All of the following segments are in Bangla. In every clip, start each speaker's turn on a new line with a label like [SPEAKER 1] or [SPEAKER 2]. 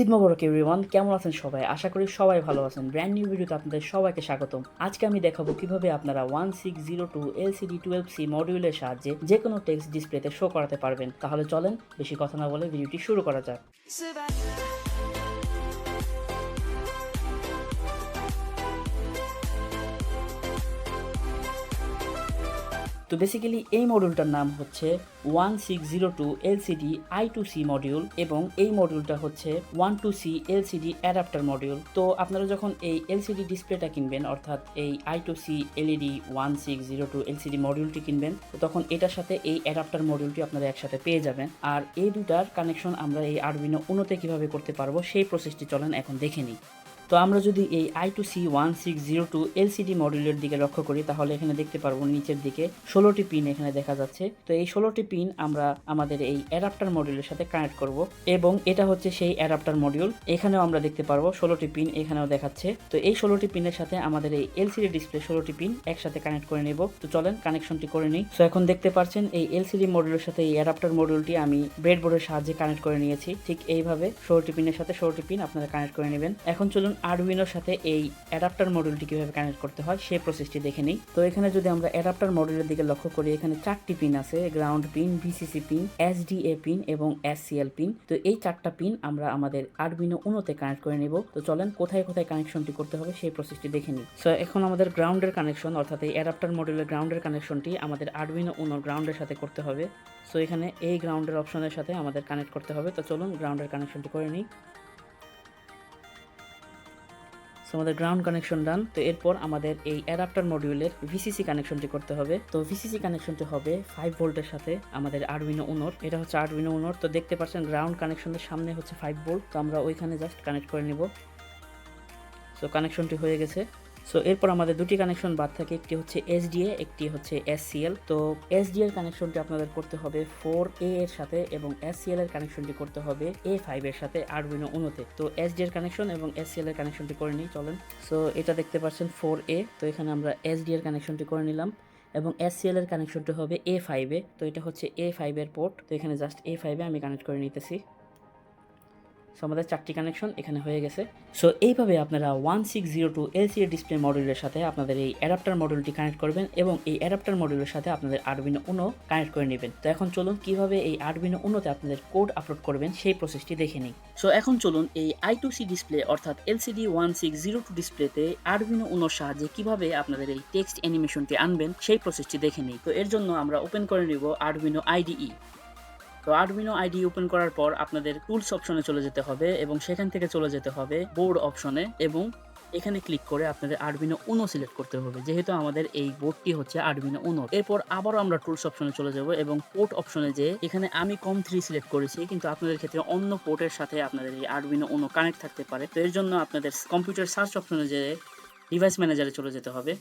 [SPEAKER 1] ঈদ মোবারক এভরিওয়ান, কেমন আছেন সবাই? আশা করি সবাই ভালো আছেন। ব্র্যান্ড নিউ ভিডিওতে আপনাদের সবাইকে স্বাগতম। আজকে আমি দেখাবো কিভাবে আপনারা 1602 LCD 12C মডিউলের সাহায্যে যে কোনো টেক্সট ডিসপ্লেতে শো করাতে পারবেন। তাহলে চলেন বেশি কথা না বলে ভিডিওটি শুরু করা যাক। তো বেসিক্যালি এই মডিউলটার নাম হচ্ছে 1602 LCD I2C মডিউল এবং এই মডিউলটা হচ্ছে 12C LCD অ্যাডাপ্টার মডিউল। তো আপনারা যখন এই LCD ডিসপ্লেটা কিনবেন, অর্থাৎ এই I2C LED 1602 LCD মডিউলটি কিনবেন, তো তখন এটার সাথে এই অ্যাডাপ্টার মডিউলটি আপনারা একসাথে পেয়ে যাবেন। আর এই দুটার কানেকশন আমরা এই আরডুইনো উনোতে কিভাবে করতে পারবো সেই প্রসেসটি চলেন এখন দেখে নিই। তো আমরা যদি এই I2C 1602 LCD মডিউলের দিকে লক্ষ্য করি, তাহলে এখানে দেখতে পারবো নিচের দিকে 16টি পিন এখানে দেখা যাচ্ছে। তো এই 16টি পিন আমরা আমাদের এই অ্যাডাপ্টার মডিউলের সাথে কানেক্ট করব এবং এটা হচ্ছে সেই অ্যাডাপ্টার মডিউল। এখানেও আমরা দেখতে পারবো 16টি পিন এখানেও দেখাচ্ছে। তো এই 16টি পিনের সাথে আমাদের এই LCD ডিসপ্লে 16টি পিন একসাথে কানেক্ট করে নেব। তো চলেন কানেকশনটি করে নিই। তো এখন দেখতে পাচ্ছেন এই LCD মডিউলের সাথে এই অ্যাডাপ্টার মডিউলটি আমি ব্রেডবোর্ডের সাহায্যে কানেক্ট করে নিয়েছি। ঠিক এইভাবে 16টি পিনের সাথে 16টি পিন আপনারা কানেক্ট করে নেবেন। এখন চলুন আরডুইনোর সাথে এই অ্যাডাপ্টার মডিউলটি কিভাবে কানেক্ট করতে হয় সেই প্রসেসটি দেখে নিই। তো এখানে যদি আমরা অ্যাডাপ্টার মডিউলের দিকে লক্ষ্য করি, এখানে 4টি পিন আছে, ground pin, VCC pin, SDA pin এবং SCL পিন। তো এই 4টা পিন আমরা আমাদের আরডুইনো উনোতে কানেক্ট করে নেব। তো চলেন কোথায় কোথায় কানেকশনটি করতে হবে সেই প্রসেসটি দেখে নিই। সো এখন আমাদের গ্রাউন্ডের কানেকশন, অর্থাৎ এই অ্যাডাপ্টার মডিউলের গ্রাউন্ডের কানেকশনটি আমাদের আরডুইনো উনোর গ্রাউন্ডের সাথে করতে হবে। সো এখানে এই গ্রাউন্ডের অপশনের সাথে আমাদের কানেক্ট করতে হবে। তো চলুন গ্রাউন্ডের কানেকশনটি করে নিই। সো আমাদের গ্রাউন্ড কানেকশন ডান। তো এরপর আমাদের এই অ্যাডাপ্টার মডিউলের ভিসিসি কানেকশনটি করতে হবে। তো ভিসিসি কানেকশনটি হবে 5 ভোল্টের সাথে আমাদের আরডুইনো উনোর। এটা হচ্ছে আরডুইনো উনোর। তো দেখতে পাচ্ছেন গ্রাউন্ড কানেকশনের সামনে হচ্ছে 5 ভোল্ট। তো আমরা ওইখানে জাস্ট কানেক্ট করে নিব। সো কানেকশনটি হয়ে গেছে। সো এরপর আমাদের দুটি কানেকশন বাদ থাকে, একটি হচ্ছে SDA, একটি হচ্ছে SCL। তো SDA এর কানেকশনটি আপনাদের করতে হবে 4A এর সাথে এবং SCL এর কানেকশনটি করতে হবে A5 এর সাথে আরডুইনো উনোতে। তো SDA এর কানেকশন এবং SCL এর কানেকশনটি করে নিই চলেন। সো এটা দেখতে পাচ্ছেন 4A। তো এখানে আমরা SDA এর কানেকশনটি করে নিলাম এবং SCL এর কানেকশনটি হবে A5 এ। তো এটা হচ্ছে A5 এর পোর্ট। তো এখানে জাস্ট A5 এ আমি কানেক্ট করে নিতেছি। সো আমাদের 4টি কানেকশন এখানে হয়ে গেছে। সো এইভাবে আপনারা 1602 LCD ডিসপ্লে মডিউলের সাথে আপনাদের এই অ্যাডাপ্টার মডিউলটি কানেক্ট করবেন এবং এই অ্যাডাপ্টার মডিউলের সাথে আপনাদের আরডুইনো উনো কানেক্ট করে নেবেন। তো এখন চলুন কিভাবে এই আরডুইনো উনোতে আপনাদের কোড আপলোড করবেন সেই প্রসেসটি দেখে নিই। সো এখন চলুন এই I2C ডিসপ্লে অর্থাৎ LCD 1602 ডিসপ্লেতে আরডুইনো উনোর সাহায্যে কিভাবে আপনাদের এই টেক্সট অ্যানিমেশনটি আনবেন সেই প্রসেসটি দেখে নিই। তো এর জন্য আমরা ওপেন করে নিব আরডুইনো IDE। তো আরডুইনো আইডি ওপেন করার পর আপনাদের টুলস অপশনে চলে যেতে হবে এবং সেখান থেকে চলে যেতে হবে বোর্ড অপশনে এবং এখানে ক্লিক করে আপনাদের আরডুইনো উনো সিলেক্ট করতে হবে, যেহেতু আমাদের এই বোর্ডটি হচ্ছে আরডুইনো উনো। এরপর আবারও আমরা টুলস অপশনে চলে যাব এবং পোর্ট অপশনে যে এখানে আমি COM3 সিলেক্ট করেছি, কিন্তু আপনাদের ক্ষেত্রে অন্য পোর্টের সাথে আপনাদের এই আরডুইনো উনো কানেক্ট থাকতে পারে। তো এর জন্য আপনাদের কম্পিউটার সার্চ অপশনে যে ডিভাইস ম্যানেজারে চলে যেতে হবে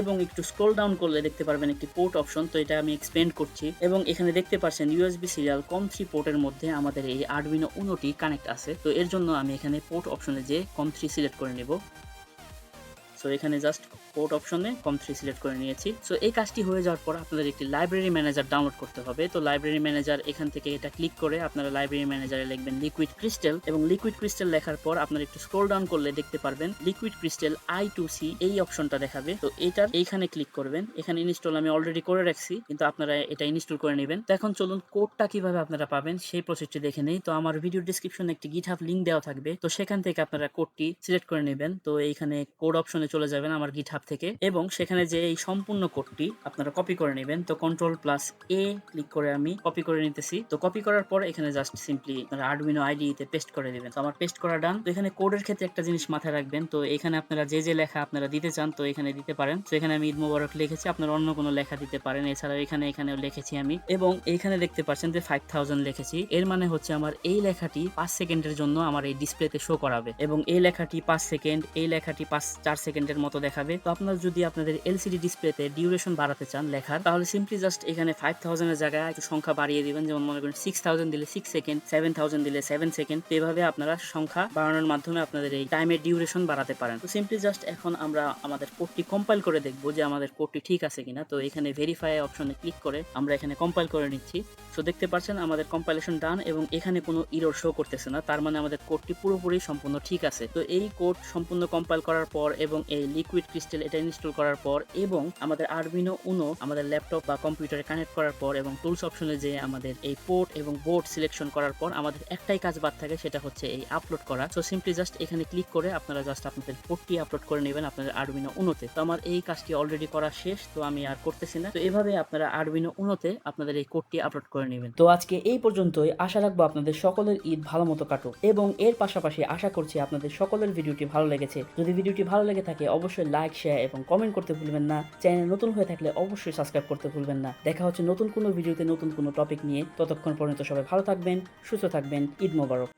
[SPEAKER 1] এবং একটু স্ক্রল ডাউন করলে দেখতে পারবেন একটি পোর্ট অপশন। তো এটা আমি এক্সপেন্ড করছি এবং এখানে দেখতে পাচ্ছেন USB সিরিয়াল COM3 পোর্টের মধ্যে আমাদের এই আরডুইনো উনোটি কানেক্ট আছে। তো এর জন্য আমি এখানে পোর্ট অপশনে যে COM3 সিলেক্ট করে নেব। সো এখানে জাস্ট পোর্ট অপশনে COM3 সিলেক্ট করে নিয়েছি। সো এই কাজটি হয়ে যাওয়ার পর আপনাদের একটি লাইব্রেরি ম্যানেজার ডাউনলোড করতে হবে। তো লাইব্রেরি ম্যানেজার এখান থেকে এটা ক্লিক করে আপনারা লাইব্রেরি ম্যানেজারে লিখবেন লিকুইড ক্রিস্টাল এবং লিকুইড ক্রিস্টাল লেখার পর আপনারা একটু স্ক্রল ডাউন করলে দেখতে পারবেন লিকুইড ক্রিস্টাল I2C এই অপশনটা দেখাবে। তো এটার এইখানে ক্লিক করবেন। এখানে ইনস্টল আমি অলরেডি করে রাখছি, কিন্তু আপনারা এটা ইনস্টল করে নেবেন। তো এখন চলুন কোডটা কিভাবে আপনারা পাবেন সেই প্রসেসটি দেখে নেই। তো আমার ভিডিও ডেসক্রিপশনে একটি গিটহাব লিংক দেওয়া থাকবে, তো সেখান থেকে আপনারা কোডটি সিলেক্ট করে নেবেন। তো এইখানে কোড অপশনে চলে যাবেন আমার গিটহাব থেকে এবং সেখানে যে এই সম্পূর্ণ কোডটি আপনারা কপি করে নেবেন। তো Ctrl+A ক্লিক করে আমি কপি করে নিতেছি। তো কপি করার পর এখানে জাস্ট সিম্পলি আপনারা আরডুইনো IDE তে পেস্ট করে দিবেন। তো আমার পেস্ট করা ডান। তো এখানে কোডের ক্ষেত্রে একটা জিনিস মাথায় রাখবেন, তো এখানে আপনারা যে যে লেখা আপনারা দিতে চান তো এখানে দিতে পারেন। তো এখানে আমি ঈদ মোবারক লিখেছি, আপনারা অন্য কোনো লেখা দিতে পারেন। এছাড়াও এখানেও লিখেছি আমি এবং এইখানে দেখতে পাচ্ছেন যে 5000 লিখেছি। এর মানে হচ্ছে আমার এই লেখাটি 5 সেকেন্ডের জন্য আমার এই ডিসপ্লেতে শো করাবে এবং এই লেখাটি 5 সেকেন্ড, এই লেখাটি 4 সেকেন্ড সেকেন্ডের মতো দেখাবে। তো আপনারা যদি আপনাদের এলসিডি ডিসপ্লেতে ডিউরেশন বাড়াতে চান লেখার, তাহলে সিম্পলি জাস্ট এখানে 5000 এর জায়গায় একটু সংখ্যা বাড়িয়ে দিবেন। যেমন মনে করেন 6000 দিলে 6 সেকেন্ড, 7000 দিলে 7 সেকেন্ড। তো এভাবে আপনারা সংখ্যা বাড়ানোর মাধ্যমে আপনাদের এই টাইমের ডিউরেশন বাড়াতে পারেন। তো সিম্পলি জাস্ট এখন আমরা আমাদের কোডটি কম্পাইল করে দেখবো যে আমাদের কোডটি ঠিক আছে কিনা। তো এখানে ভেরিফাই অপশনে ক্লিক করে আমরা এখানে কম্পাইল করে নিচ্ছি। সো দেখতে পাচ্ছেন আমাদের কম্পাইলেশন ডান এবং এখানে কোনো ইরর শো করতেছে না, তার মানে আমাদের কোডটি পুরোপুরি সম্পূর্ণ ঠিক আছে। তো এই কোড সম্পূর্ণ কম্পাইল করার পর এবং এই লিকুইড ক্রিস্টাল এটা ইনস্টল করার পর এবং আমাদের আরডুইনো উনো আমাদের ল্যাপটপ বা কম্পিউটারে কানেক্ট করার পর এবং টুলস অপশনে যে আমাদের এই পোর্ট এবং বোর্ড সিলেকশন করার পর আমাদের একটাই কাজ বাদ থাকে, সেটা হচ্ছে এই আপলোড করা। সো সিম্পলি জাস্ট এখানে ক্লিক করে আপনারা জাস্ট আপনাদের কোডটি আপলোড করে নেবেন আপনাদের আরডুইনো উনোতে। তো আমার এই কাজটি অলরেডি করা শেষ, তো আমি আর করতেছি না। তো এভাবে আপনারা আরডুইনো উনোতে আপনাদের এই কোডটি আপলোড করে নেবেন। তো আজকে এই পর্যন্তই। আশা রাখবো আপনাদের সকলের ঈদ ভালো মতো কাটুক এবং এর পাশাপাশি আশা করছি আপনাদের সকলের ভিডিওটি ভালো লেগেছে। যদি ভিডিওটি ভালো লেগে থাকে অবশ্যই লাইক, শেয়ার এবং কমেন্ট করতে ভুলবেন না। চ্যানেল নতুন হয়ে থাকলে অবশ্যই সাবস্ক্রাইব করতে ভুলবেন না। দেখা হচ্ছে নতুন কোনো ভিডিওতে নতুন কোনো টপিক নিয়ে। ততক্ষণ পর্যন্ত সবাই ভালো থাকবেন, সুস্থ থাকবেন। ঈদ মোবারক।